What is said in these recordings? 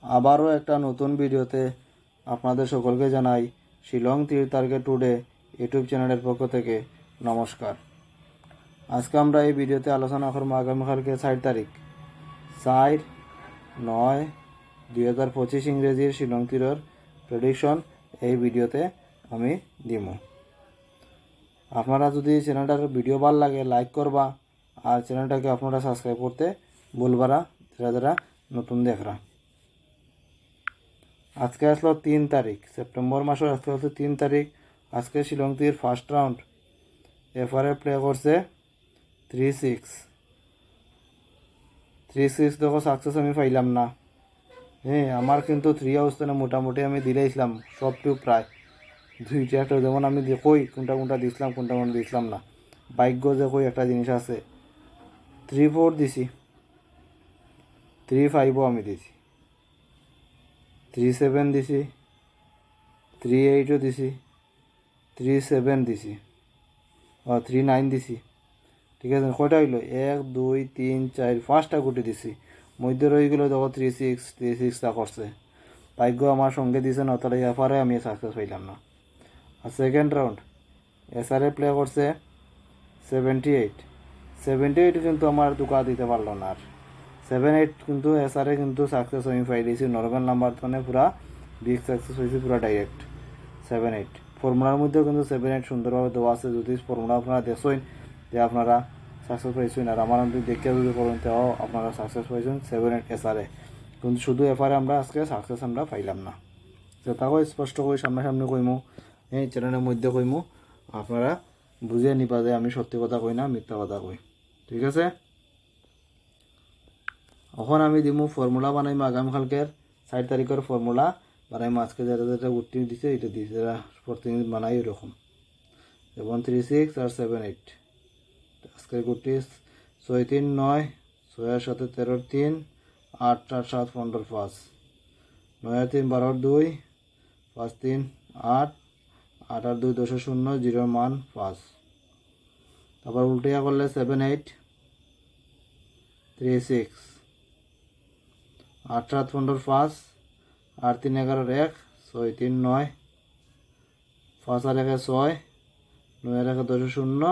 আবারও একটা নতুন ভিডিওতে আপনাদের সকলকে জানাই শিলং তীর টার্গেট টুডে ইউটিউব চ্যানেলের পক্ষ থেকে নমস্কার। আজকে আমরা এই ভিডিওতে আলোচনা করব আগামীকালকে 4 তারিখ 4/9/2025 ইংরেজির শিলং তীরের প্রেডিকশন এই ভিডিওতে আমি দিব। আপনারা যদি চ্যানেলটার ভিডিও ভালো লাগে লাইক করবা আর চ্যানেলটাকে আপনারা সাবস্ক্রাইব করতে ভুলবারা যারা নতুন দেখরা। আজকে আসলো 3 তারিখ সেপ্টেম্বর মাসের, আজকে হচ্ছে 3 তারিখ। আজকে শিলং তীর ফার্স্ট রাউন্ড এফআরএ প্লে করছে 3-6 দেখো সাকসেস আমি পাইলাম না। হ্যাঁ, আমার কিন্তু 3 অবস্থানে মোটামুটি আমি দিলেইছিলাম সবটু প্রায় 2টা একটা, যেমন আমি কই কোনটা দিছিলাম কোনটা দিছিলাম না। ভাগ্য যে কই একটা জিনিস আছে। 3-4 দিছি, 3-5ও আমি দিছি, 3-7 দিছি, 3-8ও দিছি, 3-7 দিছি, 3-9 দিছি। ঠিক আছে, কয়টা হইলো 1 2 3 4 5টা গুটি দিছি, মধ্যে রয়ে গেল দেখো 3-6টা করছে। ভাগ্য আমার সঙ্গে দিছে না, তাহলে এফারে আমি সাকসেস পাইলাম না। আর সেকেন্ড রাউন্ড এসআরএ প্লে করছে 78 কিন্তু আমার দুকা দিতে পারলো না। আর 7-8 কিন্তু এসআরএ কিন্তু সাকসেস আমি পাই দিয়েছি, নর্মাল নাম্বার মানে পুরা বিগ সাকসেস হয়েছে, পুরা ডাইরেক্ট 7-8। ফর্মুলার মধ্যেও কিন্তু 7-8 সুন্দরভাবে দেওয়া আছে। যদি ফর্মুলা আপনারা দেখছেন যে আপনারা সাকসেস পাইছেন, আর আমার দেখে যদি করেন তাও আপনারা সাকসেস পাইছেন 7-8 এসআরএ। কিন্তু শুধু এফআরএ আমরা আজকে সাকসেস আমরা পাইলাম না। তো তাও স্পষ্ট করে সামনাসামনি কইমু, এই চ্যানেলের মধ্যে কইমু, আপনারা বুঝে নিবা যে আমি সত্যি কথা কই না মিথ্যা কথা কই। ঠিক আছে, এখন আমি দিমু ফর্মুলা বানাইমু আগামীকালকের 4 তারিখের ফর্মুলা বানাইমু। আজকে যেটা উঠতে দিছে এটা দিছে, যারা প্রতিদিন বানাই এরকম, যেমন 3-6 আর 7-8। আজকের গুটি 6-3-9, 6-7 13-3, 8-8-7 15-5, 9-3 12-2, 5-3 8, 8-2 10-0, 0 মান 5। তারপর উল্টিয়া করলে 7-8 3-6, 8-7 15-5, 8-3 11-1, 6-3-9, 5-1 6, 9-1 10-0,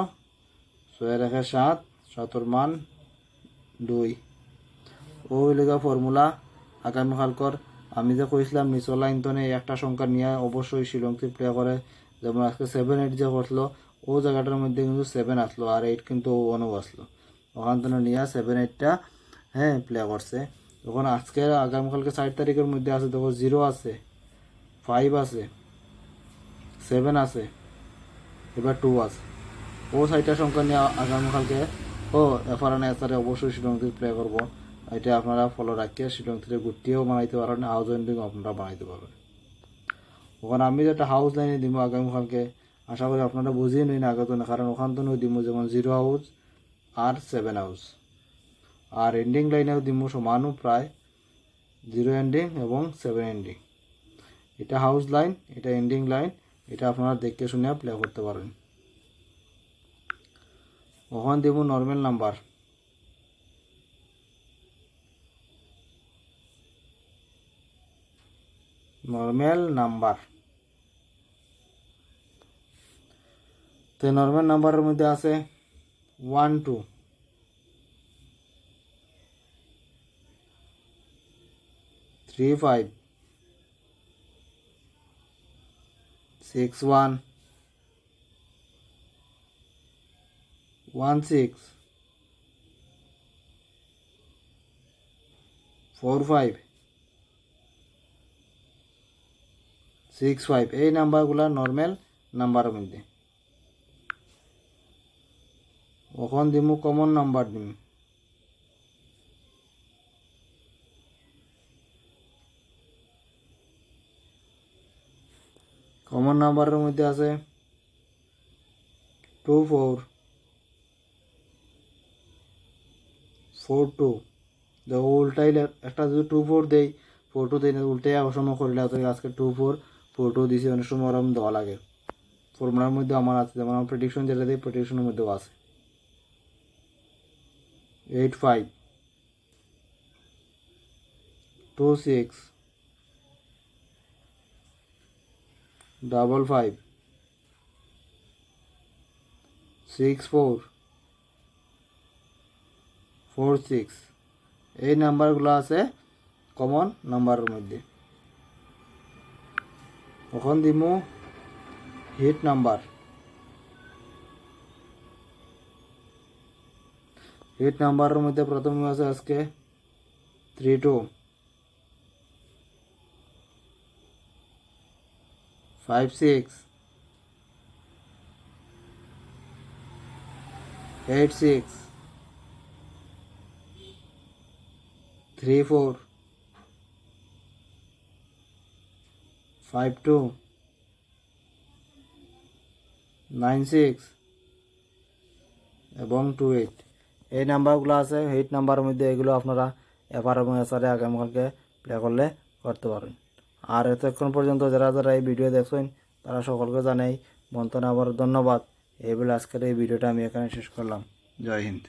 6-1 7, 7 মান 2। ওই লেগা ফর্মুলা আগামীকালকর আমি যে কইছিলাম নিচর লাইন তনে একটা সংখ্যা নিয়ে অবশ্যই শিলং তীর প্লে করে। যেমন আজকে 7-8 যে করলো ও জায়গাটার মধ্যে কিন্তু 7 আসলো আর 8 কিন্তু 1ও আসলো, ওখান থেকে নিয়ে 7-8টা হ্যাঁ প্লে করছে। তখন আজকে আগামীকালকে 4 তারিখের মধ্যে আছে দেখো 0 আছে, 5 আছে, 7 আছে, এবার 2 আছে। ও 6টা সংখ্যা নিয়ে আগামীকালকে এফআরএন এসআরে অবশ্যই শিলং তীর প্লে করবো। এটা আপনারা ফলো রাখিয়ে শিলং তীরে গুটিও বানাইতে পারেন, হাউস এন্ডিংও আপনারা বানাইতে পারবেন। ওখানে আমি যেটা হাউস লাইনে দিব আগামীকালকে, আশা করি আপনারা বুঝিয়ে নিন আগে তো না, কারণ ওখান তো দিব যেমন 0 হাউস আর 7 হাউস। আর এন্ডিং লাইনেও দিব সমানও প্রায় 0 এন্ডিং এবং 7 এন্ডিং। এটা হাউস লাইন, এটা এন্ডিং লাইন, এটা আপনারা দেখে শুনে প্লে করতে পারেন। ওখানে দিব নর্মাল নাম্বার, তো নর্মাল নাম্বারের মধ্যে আছে 1 2, 3 5, 6 1, 1 6, 4 5, 6 5। এই নাম্বারগুলো নর্মাল নাম্বারের মধ্যে। ওখান দিমু কমন নাম্বার দিম, কমন নাম্বারের মধ্যে আছে 2 4, 4 2। দেখো উল্টাইলে একটা যদি 2 4 দেই 4 2 দেই না, উল্টাই অসময় করলে আজকে 2 4 4 2 দিছি, অনেক সময় ওরকম দেওয়া লাগে। ফর্মুলার মধ্যে আমার আছে, যেমন আমার প্রেডিকশন যেটা দিই প্রেডিকশনের মধ্যেও আছে 8 5, 2 6, 55 64 46 এই নাম্বারগুলো আছে কমন নাম্বারের মধ্যে। এখন দিমু হিট নাম্বার। হিট নাম্বারের মধ্যে প্রথম আছে আজকে 32 56 86 34 52 96 এবং 28 এই নাম্বারগুলো আছে হিট নাম্বারের মধ্যে। এগুলো আপনারা এফআর এবং এসআরে আগামীকালকে প্লে করলে করতে পারেন। আর এতক্ষণ পর্যন্ত যারা যারা এই ভিডিও দেখছেন তারা সকলকে জানাই মন্তন আবার ধন্যবাদ। এই বলে আজকের এই ভিডিওটা আমি এখানে শেষ করলাম। জয় হিন্দ।